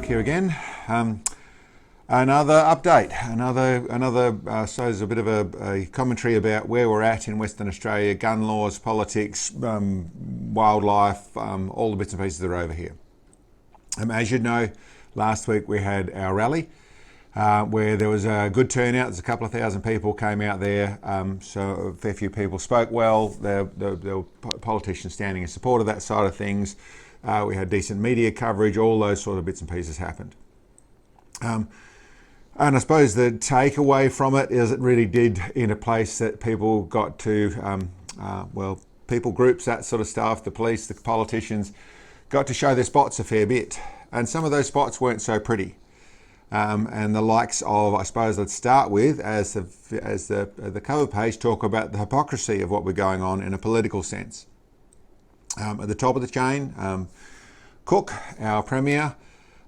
here again. Another update, so there's a bit of a commentary about where we're at in Western Australia, gun laws, politics, wildlife, all the bits and pieces that are over here. As you know, last week we had our rally where there was a good turnout. There's a couple of thousand people came out there, so a fair few people spoke well. There were politicians standing in support of that side of things. We had decent media coverage, all those sort of bits and pieces happened. And I suppose the takeaway from it is it really did in a place that people got to, people groups, that sort of stuff, the police, the politicians, got to show their spots a fair bit. And some of those spots weren't so pretty. And the likes of, I suppose let's start with, as the cover page, talk about the hypocrisy of what we're going on in a political sense. At the top of the chain, Cook, our Premier,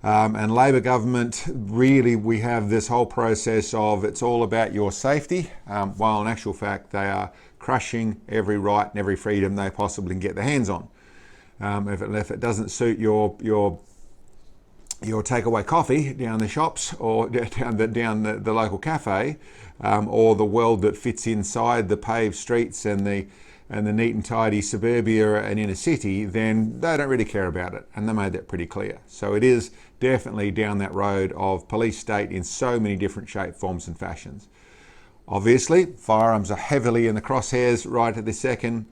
and Labor government, really we have this whole process of it's all about your safety, while in actual fact they are crushing every right and every freedom they possibly can get their hands on. If it doesn't suit your takeaway coffee down the shops or down the local cafe, or the world that fits inside the paved streets and the neat and tidy suburbia and inner city, then they don't really care about it, and they made that pretty clear. So it is definitely down that road of police state in so many different shapes, forms and fashions. Obviously, firearms are heavily in the crosshairs right at this second,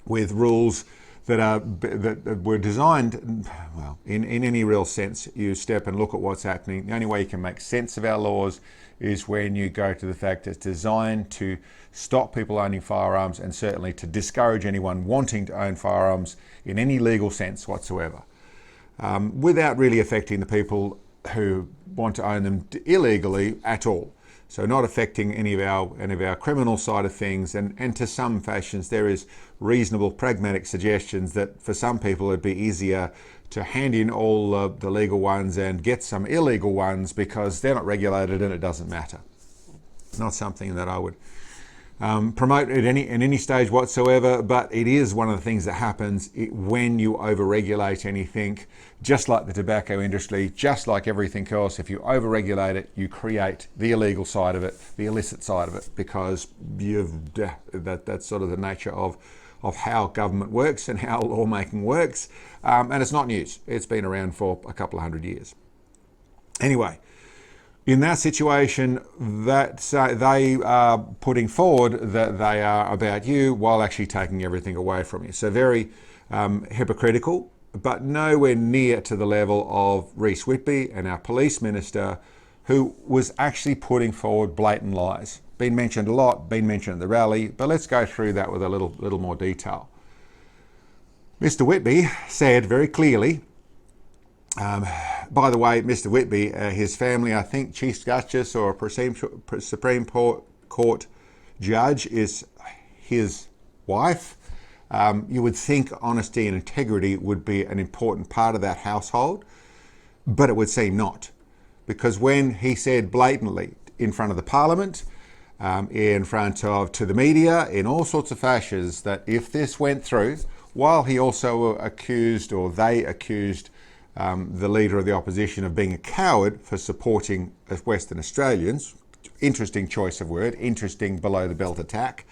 with rules that were designed, well, in any real sense. You step and look at what's happening. The only way you can make sense of our laws is when you go to the fact it's designed to stop people owning firearms and certainly to discourage anyone wanting to own firearms in any legal sense whatsoever, without really affecting the people who want to own them illegally at all. So not affecting any of our criminal side of things, and to some fashions there is reasonable pragmatic suggestions that for some people it'd be easier to hand in all the legal ones and get some illegal ones because they're not regulated and it doesn't matter. Not something that I would promote at any stage whatsoever, but it is one of the things that happens when you over-regulate anything, just like the tobacco industry, just like everything else. If you over-regulate it, you create the illegal side of it, the illicit side of it, because that's sort of the nature of how government works and how lawmaking works. And it's not news. It's been around for a couple of hundred years. Anyway, in that situation, that they are putting forward that they are about you while actually taking everything away from you. So very hypocritical, but nowhere near to the level of Reece Whitby and our police minister, who was actually putting forward blatant lies. Been mentioned a lot, been mentioned at the rally, but let's go through that with a little more detail. Mr. Whitby said very clearly, by the way, Mr. Whitby, his family, I think Chief Justice or a Supreme Court judge is his wife. You would think honesty and integrity would be an important part of that household, but it would seem not. Because when he said blatantly in front of the Parliament, in front of to the media, in all sorts of fashions, that if this went through, while he also accused, or they accused, the leader of the opposition of being a coward for supporting Western Australians. Interesting choice of word, interesting below the belt attack.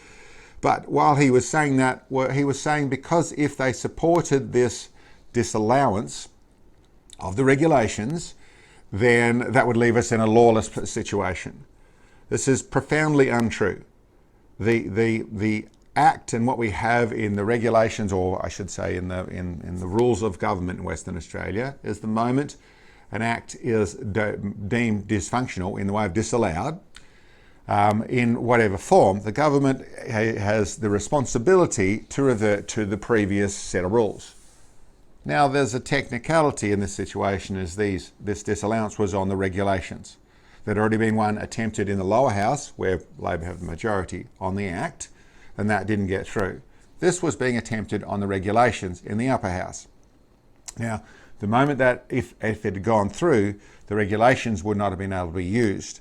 But while he was saying that, he was saying because if they supported this disallowance of the regulations, then that would leave us in a lawless situation. This is profoundly untrue. The Act and what we have in the regulations, or I should say in the rules of government in Western Australia, is the moment an act is deemed dysfunctional in the way of disallowed, in whatever form, the government has the responsibility to revert to the previous set of rules. Now there's a technicality in this situation, as this disallowance was on the regulations. There'd already been one attempted in the lower house where Labor have the majority on the Act, and that didn't get through. This was being attempted on the regulations in the upper house. Now, the moment that if it had gone through, the regulations would not have been able to be used.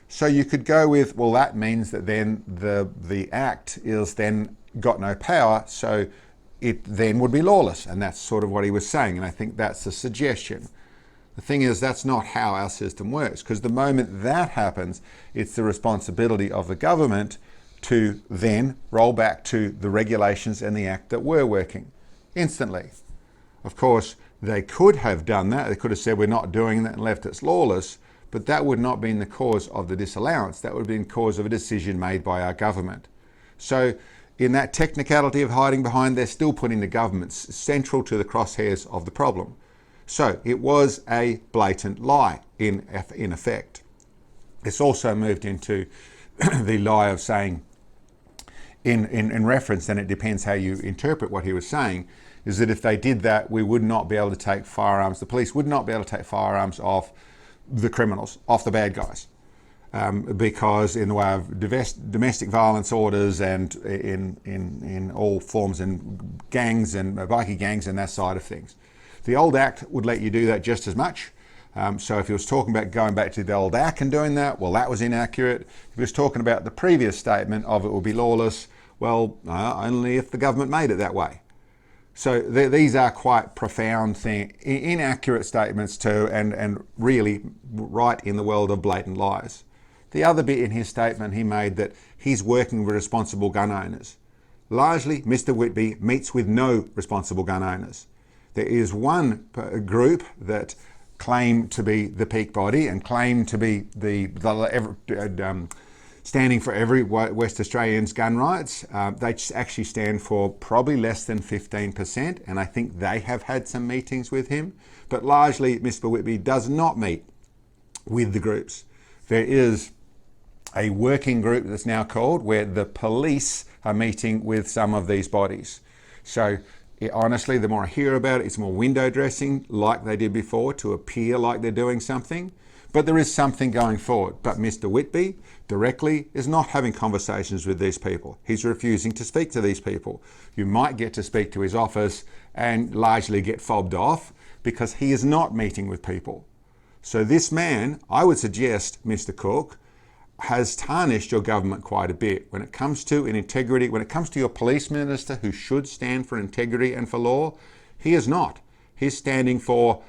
So you could go with, well, that means that then the Act is then got no power, so it then would be lawless. And that's sort of what he was saying, and I think that's the suggestion. The thing is, that's not how our system works, because the moment that happens, it's the responsibility of the government to then roll back to the regulations and the act that were working instantly. Of course, they could have done that. They could have said, we're not doing that, and left it lawless, but that would not have been the cause of the disallowance. That would have been the cause of a decision made by our government. So in that technicality of hiding behind, they're still putting the government central to the crosshairs of the problem. So it was a blatant lie in effect. It's also moved into the lie of saying, in reference, and it depends how you interpret what he was saying, is that if they did that, we would not be able to take firearms, the police would not be able to take firearms off the criminals, off the bad guys. Because in the way of domestic violence orders and in all forms and gangs and bikie gangs and that side of things. The old Act would let you do that just as much. So if he was talking about going back to the old Act and doing that, well, that was inaccurate. If he was talking about the previous statement of it would be lawless, well, only if the government made it that way. So these are quite profound inaccurate statements too, and really right in the world of blatant lies. The other bit in his statement, he made that he's working with responsible gun owners. Largely, Mr. Whitby meets with no responsible gun owners. There is one group that claim to be the peak body and claim to be standing for every West Australian's gun rights. They actually stand for probably less than 15%, and I think they have had some meetings with him. But largely, Mr. Whitby does not meet with the groups. There is a working group that's now called where the police are meeting with some of these bodies. So honestly, the more I hear about it, it's more window dressing like they did before to appear like they're doing something. But there is something going forward. But Mr. Whitby directly is not having conversations with these people. He's refusing to speak to these people. You might get to speak to his office and largely get fobbed off because he is not meeting with people. So this man, I would suggest, Mr. Cook, has tarnished your government quite a bit when it comes to integrity, when it comes to your police minister who should stand for integrity and for law. He is not. He's standing for,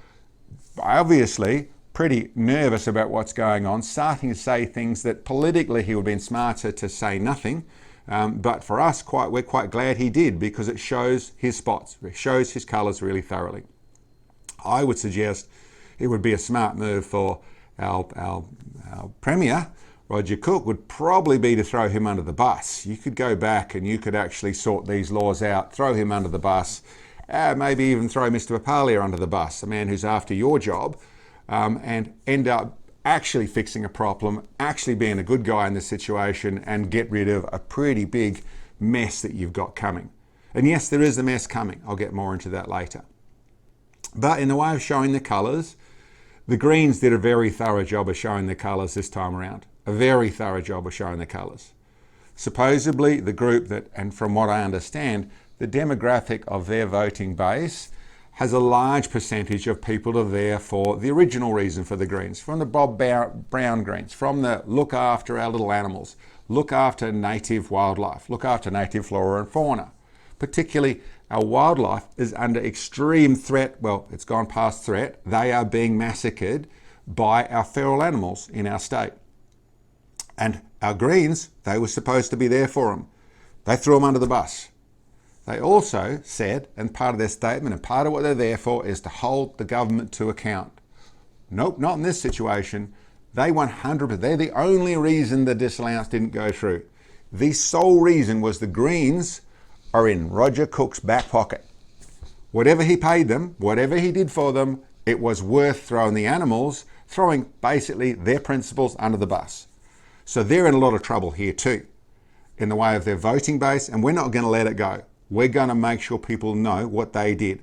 obviously, pretty nervous about what's going on, starting to say things that politically he would have been smarter to say nothing. But for us, we're quite glad he did, because it shows his spots. It shows his colours really thoroughly. I would suggest it would be a smart move for our Premier, Roger Cook, would probably be to throw him under the bus. You could go back and you could actually sort these laws out, throw him under the bus, maybe even throw Mr. Papalia under the bus, a man who's after your job, and end up actually fixing a problem, actually being a good guy in this situation, and get rid of a pretty big mess that you've got coming. And yes, there is a mess coming. I'll get more into that later. But in the way of showing the colours, the Greens did a very thorough job of showing the colours this time around. A very thorough job of showing the colours. Supposedly the group that, and from what I understand, the demographic of their voting base has a large percentage of people that are there for the original reason for the Greens, from the Bob Brown Greens, from the look after our little animals, look after native wildlife, look after native flora and fauna. Particularly our wildlife is under extreme threat. Well, it's gone past threat. They are being massacred by our feral animals in our state. And our Greens, they were supposed to be there for them. They threw them under the bus. They also said, and part of their statement and part of what they're there for is to hold the government to account. Nope, not in this situation. They 100%, they're the only reason the disallowance didn't go through. The sole reason was the Greens are in Roger Cook's back pocket. Whatever he paid them, whatever he did for them, it was worth throwing the animals, throwing basically their principles under the bus. So they're in a lot of trouble here too, in the way of their voting base, and we're not going to let it go. We're going to make sure people know what they did.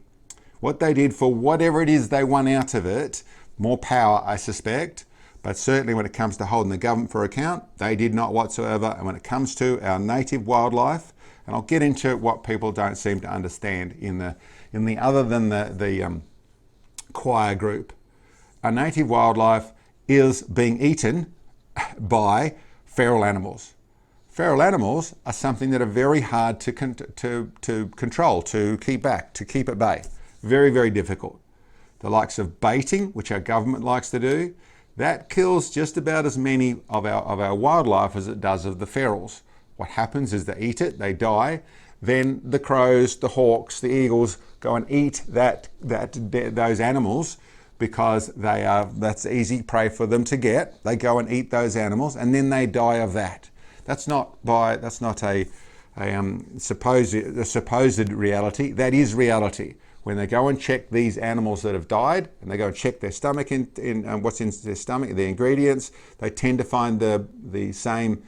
What they did for whatever it is they won out of it, more power, I suspect, but certainly when it comes to holding the government for account, they did not whatsoever. And when it comes to our native wildlife, and I'll get into what people don't seem to understand in the other than the choir group, our native wildlife is being eaten by feral animals. Feral animals are something that are very hard to control, to keep back, to keep at bay. Very, very difficult. the likes of baiting, which our government likes to do, that kills just about as many of our wildlife as it does of the ferals. What happens is they eat it, they die, then the crows, the hawks, the eagles go and eat those animals because that's easy prey for them to get. They go and eat those animals and then they die of that. That's not a supposed reality. That is reality. When they go and check these animals that have died, and they go and check their stomach in what's in their stomach, the ingredients, they tend to find the same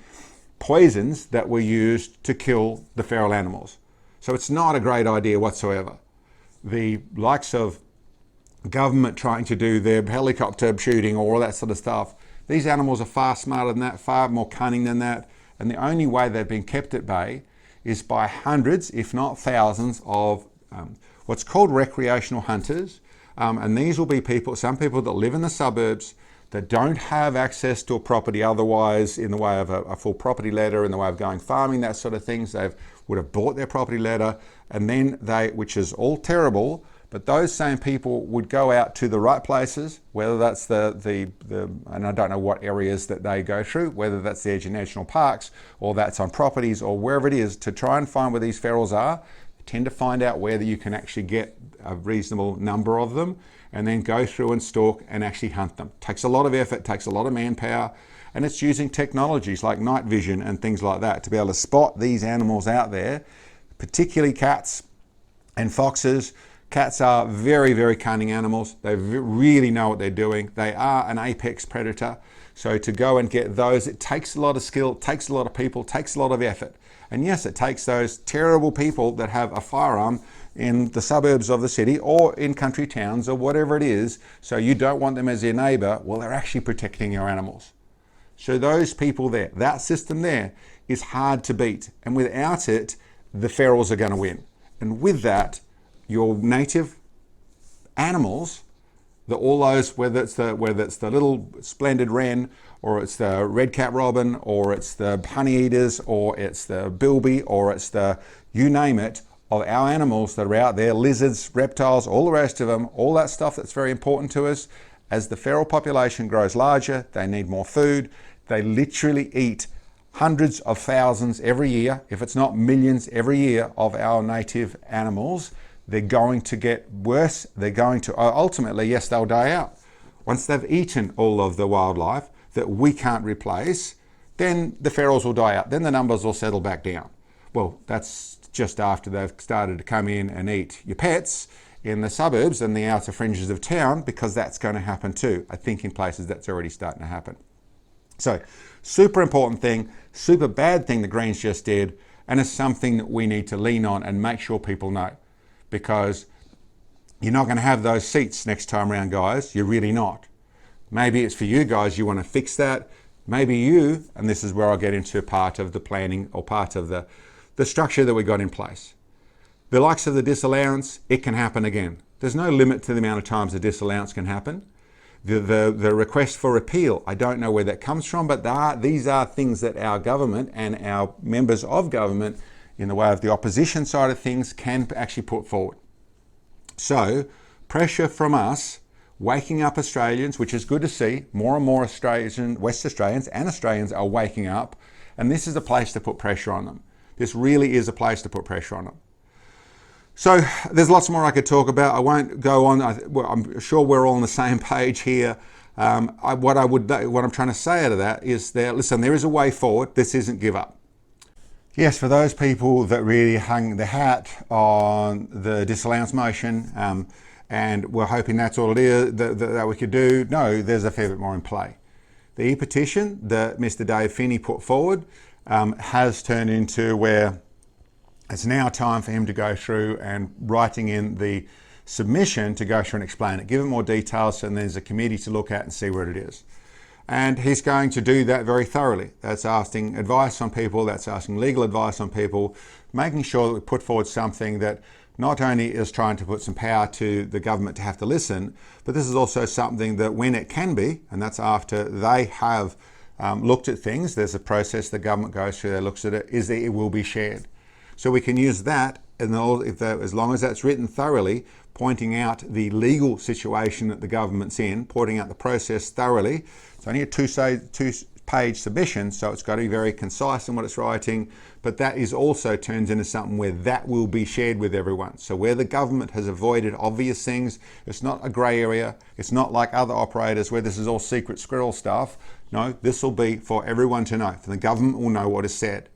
poisons that were used to kill the feral animals. So it's not a great idea whatsoever. The likes of government trying to do their helicopter shooting or all that sort of stuff, these animals are far smarter than that, far more cunning than that, and the only way they've been kept at bay is by hundreds, if not thousands, of what's called recreational hunters, and these will be some people that live in the suburbs that don't have access to a property otherwise in the way of a full property letter, in the way of going farming, that sort of things. They would have bought their property letter, and then which is all terrible, but those same people would go out to the right places, whether that's and I don't know what areas that they go through, whether that's the edge of national parks or that's on properties or wherever it is, to try and find where these ferals are. Tend to find out whether you can actually get a reasonable number of them and then go through and stalk and actually hunt them. Takes a lot of effort, takes a lot of manpower, and it's using technologies like night vision and things like that to be able to spot these animals out there, particularly cats and foxes. Cats are very, very cunning animals. They really know what they're doing. They are an apex predator. So to go and get those, it takes a lot of skill, takes a lot of people, takes a lot of effort. And yes, it takes those terrible people that have a firearm in the suburbs of the city or in country towns or whatever it is, so you don't want them as your neighbour. Well, they're actually protecting your animals. So those people there, that system there is hard to beat. And without it, the ferals are going to win. And with that, your native animals, all those, whether it's the little splendid wren, or it's the red-cap robin, or it's the honey eaters, or it's the bilby, or it's you name it, of our animals that are out there, lizards, reptiles, all the rest of them, all that stuff that's very important to us. As the feral population grows larger, they need more food. They literally eat hundreds of thousands every year, if it's not millions every year, of our native animals. They're going to get worse. They're going to, ultimately, yes, they'll die out. Once they've eaten all of the wildlife that we can't replace, then the ferals will die out. Then the numbers will settle back down. Well, that's just after they've started to come in and eat your pets in the suburbs and the outer fringes of town, because that's going to happen too. I think in places that's already starting to happen. So, super important thing, super bad thing the Greens just did, and it's something that we need to lean on and make sure people know. Because you're not going to have those seats next time around, guys. You're really not. Maybe it's for you guys, you want to fix that. Maybe you, and this is where I'll get into part of the planning or part of the structure that we got in place. The likes of the disallowance, it can happen again. There's no limit to the amount of times the disallowance can happen. The request for repeal, I don't know where that comes from, but these are things that our government and our members of government in the way of the opposition side of things can actually put forward. So pressure from us, waking up Australians, which is good to see. More and more West Australians and Australians are waking up, and this is a place to put pressure on them. This really is a place to put pressure on them. So there's lots more I could talk about. I won't go on. I'm sure we're all on the same page here. What I'm trying to say out of that is listen, there is a way forward. This isn't give up. Yes, for those people that really hung the hat on the disallowance motion and we're hoping that's all it is that we could do, no, there's a fair bit more in play. The e-petition that Mr. Dave Finney put forward has turned into where it's now time for him to go through and writing in the submission to go through and explain it, give him more details, and there's a committee to look at and see where it is. And he's going to do that very thoroughly. That's asking advice on people, that's asking legal advice on people, making sure that we put forward something that not only is trying to put some power to the government to have to listen, but this is also something that when it can be, and that's after they have looked at things, there's a process the government goes through that looks at it, is that it will be shared. So we can use that and as long as that's written thoroughly, pointing out the legal situation that the government's in, pointing out the process thoroughly. It's only a two-page submission, so it's got to be very concise in what it's writing, but that is also turns into something where that will be shared with everyone. So where the government has avoided obvious things, it's not a grey area, it's not like other operators where this is all secret squirrel stuff. No, this will be for everyone to know, and the government will know what is said.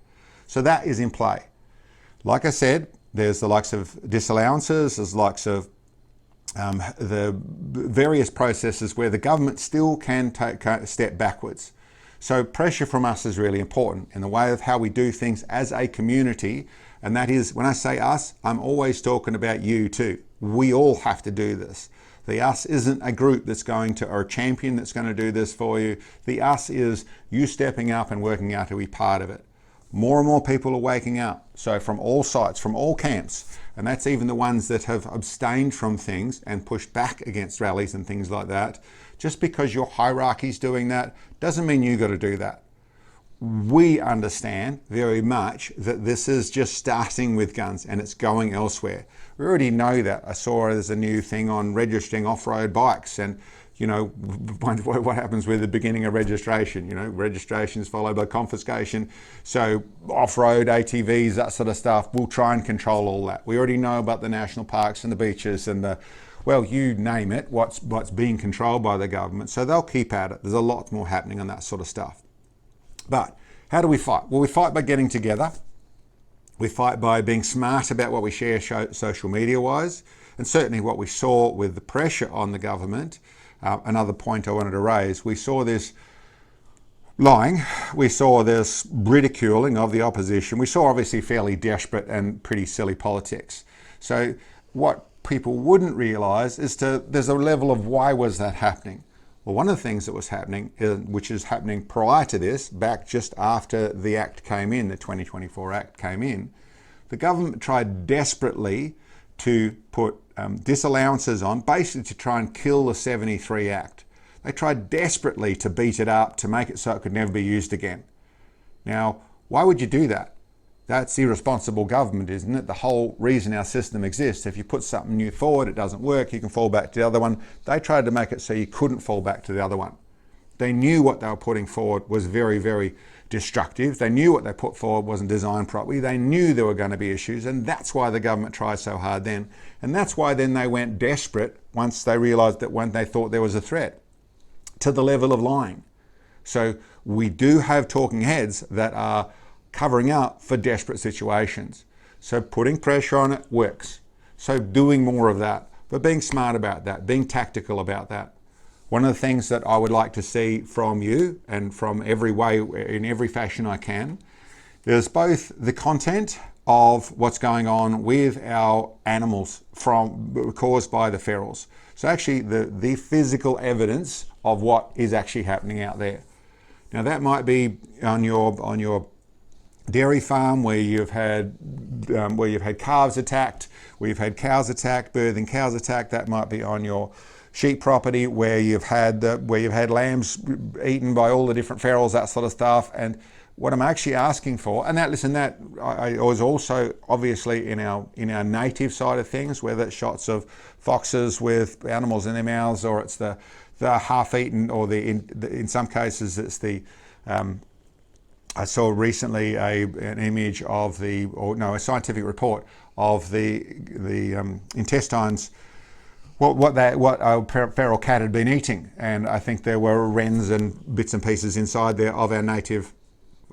So that is in play. Like I said, there's the likes of disallowances, there's the likes of the various processes where the government still can take a step backwards. So pressure from us is really important in the way of how we do things as a community. And that is, when I say us, I'm always talking about you too. We all have to do this. The us isn't a group that's going to, or a champion that's going to do this for you. The us is you stepping up and working out to be part of it. More and more people are waking up. So from all sides, from all camps, and that's even the ones that have abstained from things and pushed back against rallies and things like that. Just because your hierarchy's doing that doesn't mean you got to do that. We understand very much that this is just starting with guns and it's going elsewhere. We already know that. I saw there's a new thing on registering off-road bikes, and you know, what happens with the beginning of registration? You know, registration is followed by confiscation. So off-road, ATVs, that sort of stuff, we'll try and control all that. We already know about the national parks and the beaches and the, well, you name it, what's being controlled by the government. So they'll keep at it. There's a lot more happening on that sort of stuff. But how do we fight? Well, we fight by getting together. We fight by being smart about what we share social media-wise, and certainly what we saw with the pressure on the government. Another point I wanted to raise, we saw this lying, we saw this ridiculing of the opposition, we saw obviously fairly desperate and pretty silly politics. So what people wouldn't realise is there's a level of why was that happening? Well, one of the things that was happening, which is happening prior to this, back just after the Act came in, the 2024 Act came in, the government tried desperately to put disallowances on, basically to try and kill the 73 Act. They tried desperately to beat it up, to make it so it could never be used again. Now, why would you do that? That's irresponsible government, isn't it? The whole reason our system exists, if you put something new forward, it doesn't work, you can fall back to the other one. They tried to make it so you couldn't fall back to the other one. They knew what they were putting forward was very, very destructive. They knew what they put forward wasn't designed properly. They knew there were going to be issues, and that's why the government tried so hard then. And that's why then they went desperate once they realised that when they thought there was a threat, to the level of lying. So we do have talking heads that are covering up for desperate situations. So putting pressure on it works. So doing more of that, but being smart about that, being tactical about that. One of the things that I would like to see from you, and from every way, in every fashion I can, is both the content of what's going on with our animals caused by the ferals. So actually the physical evidence of what is actually happening out there. Now that might be on your dairy farm where you've had calves attacked, where you've had cows attacked, birthing cows attacked. That might be on your sheep property where you've had lambs eaten by all the different ferals, that sort of stuff. And what I'm actually asking for, and that I was also obviously in our native side of things, whether it's shots of foxes with animals in their mouths, or it's the half-eaten, or in some cases it's the I saw recently an image of a scientific report of the intestines, what a feral cat had been eating, and I think there were wrens and bits and pieces inside there of our native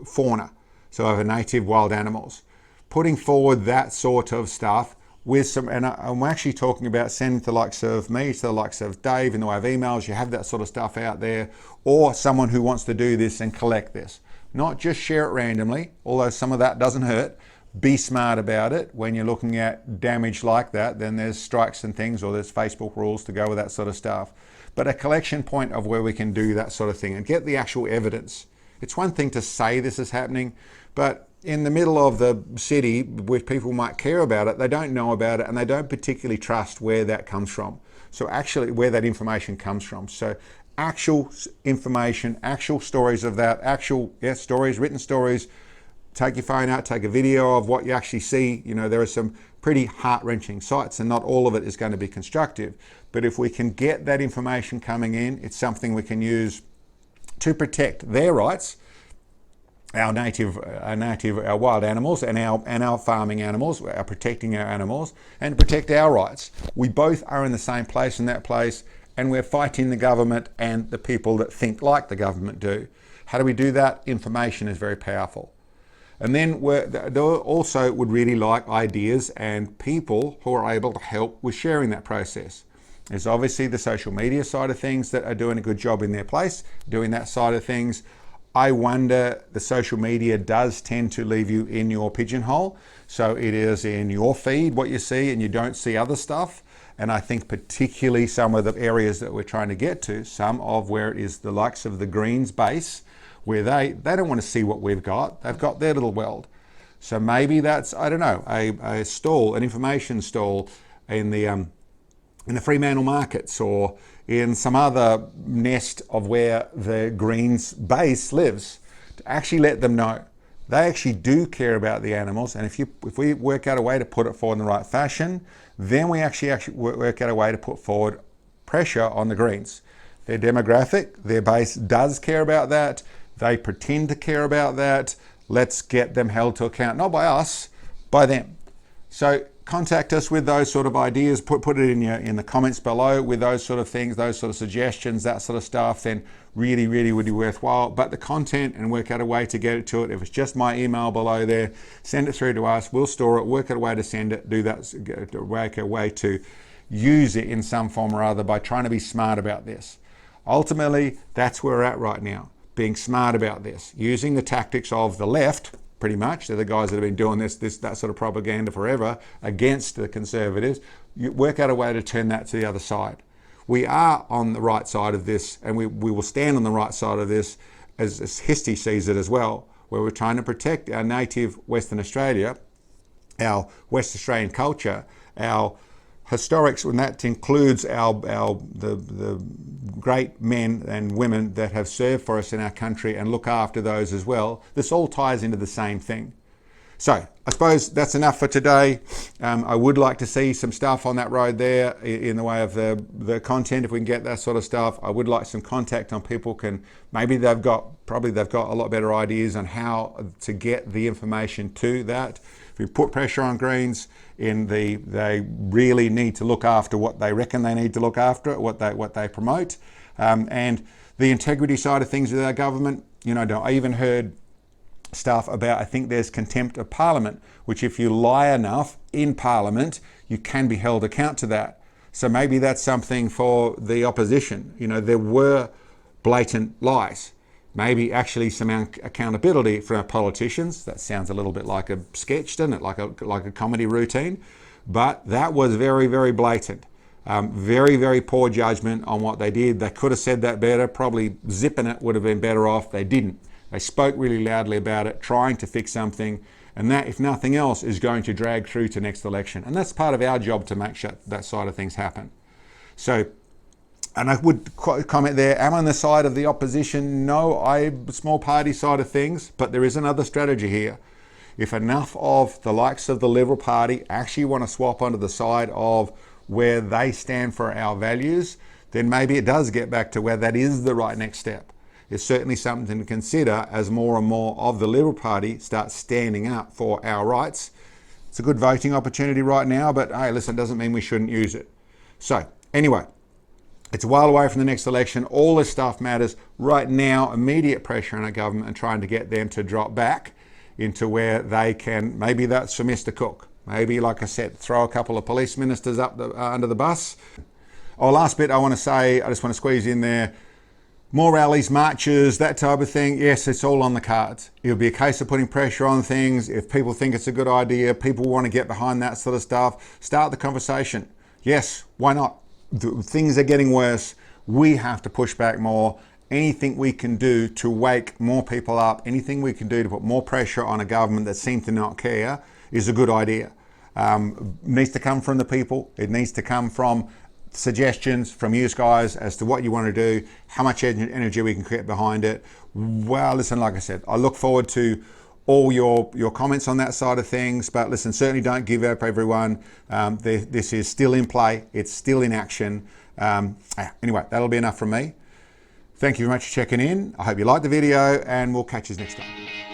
fauna, so of our native wild animals. Putting forward that sort of stuff with some, and I'm actually talking about sending to the likes of me, to the likes of Dave in the way of emails. You have that sort of stuff out there, or someone who wants to do this and collect this. Not just share it randomly, although some of that doesn't hurt. Be smart about it. When you're looking at damage like that, then there's strikes and things, or there's Facebook rules to go with that sort of stuff. But a collection point of where we can do that sort of thing and get the actual evidence. It's one thing to say this is happening, but in the middle of the city where people might care about it, they don't know about it, and they don't particularly trust where that comes from. So actually where that information comes from. So actual information, actual stories of that, stories, written stories, take your phone out, take a video of what you actually see. You know, there are some pretty heart-wrenching sights, and not all of it is going to be constructive. But if we can get that information coming in, it's something we can use to protect their rights, our wild animals and our farming animals, our protecting our animals, and protect our rights. We both are in the same place in that place, and we're fighting the government and the people that think like the government do. How do we do that? Information is very powerful. And then they also would really like ideas and people who are able to help with sharing that process. There's obviously the social media side of things that are doing a good job in their place, doing that side of things. I wonder, the social media does tend to leave you in your pigeonhole. So it is in your feed what you see, and you don't see other stuff. And I think particularly some of the areas that we're trying to get to, some of where it is the likes of the Greens base, where they don't want to see what we've got. They've got their little world. So maybe that's, I don't know, a stall, an information stall in the Fremantle markets, or in some other nest of where the Greens base lives, to actually let them know they actually do care about the animals. And if we work out a way to put it forward in the right fashion, then we actually work out a way to put forward pressure on the Greens. Their demographic, their base does care about that. They pretend to care about that. Let's get them held to account, not by us, by them. So contact us with those sort of ideas. Put it in the comments below with those sort of things, those sort of suggestions, that sort of stuff. Then really would be worthwhile. But the content, and work out a way to get it to it. If it's just my email below there, send it through to us. We'll store it. Work out a way to send it. Do that. Work a way to use it in some form or other by trying to be smart about this. Ultimately, that's where we're at right now. Being smart about this, using the tactics of the left. Pretty much, they're the guys that have been doing that sort of propaganda forever against the Conservatives. You work out a way to turn that to the other side. We are on the right side of this, and we will stand on the right side of this, as history sees it as well, where we're trying to protect our native Western Australia, our West Australian culture, our historics, and that includes the great men and women that have served for us in our country, and look after those as well. This all ties into the same thing. So I suppose that's enough for today. I would like to see some stuff on that road there in the way of the content, if we can get that sort of stuff. I would like some contact on people maybe they've got a lot better ideas on how to get the information to that. If we put pressure on Greens, they really need to look after what they reckon they need to look after, what they promote, and the integrity side of things with our government. You know, I even heard stuff about, I think there's contempt of Parliament, which if you lie enough in Parliament, you can be held account to that. So maybe that's something for the opposition. You know, there were blatant lies. Maybe actually some accountability for our politicians. That sounds a little bit like a sketch, doesn't it? Like a comedy routine. But that was very blatant. Very poor judgment on what they did. They could have said that better. Probably zipping it would have been better off. They didn't. They spoke really loudly about it, trying to fix something. And that, if nothing else, is going to drag through to next election. And that's part of our job, to make sure that side of things happen. So, and I would comment there, am I on the side of the opposition? No, I'm small party side of things, but there is another strategy here. If enough of the likes of the Liberal Party actually want to swap onto the side of where they stand for our values, then maybe it does get back to where that is the right next step. It's certainly something to consider as more and more of the Liberal Party start standing up for our rights. It's a good voting opportunity right now, but hey, listen, it doesn't mean we shouldn't use it. So anyway, it's a while away from the next election. All this stuff matters right now. Immediate pressure on our government and trying to get them to drop back into where they can. Maybe that's for Mr. Cook. Maybe, like I said, throw a couple of police ministers up under the bus. Oh, last bit I want to say, I just want to squeeze in there. More rallies, marches, that type of thing. Yes, it's all on the cards. It'll be a case of putting pressure on things. If people think it's a good idea, people want to get behind that sort of stuff, start the conversation. Yes, why not? Things are getting worse. We have to push back more. Anything we can do to wake more people up, anything we can do to put more pressure on a government that seems to not care is a good idea. Needs to come from the people. It needs to come from suggestions from you guys as to what you want to do, how much energy we can create behind it. Well, listen, like I said, I look forward to all your comments on that side of things. But listen, certainly don't give up, everyone. This is still in play. It's still in action. Anyway, that'll be enough from me. Thank you very much for checking in. I hope you liked the video, and we'll catch you next time.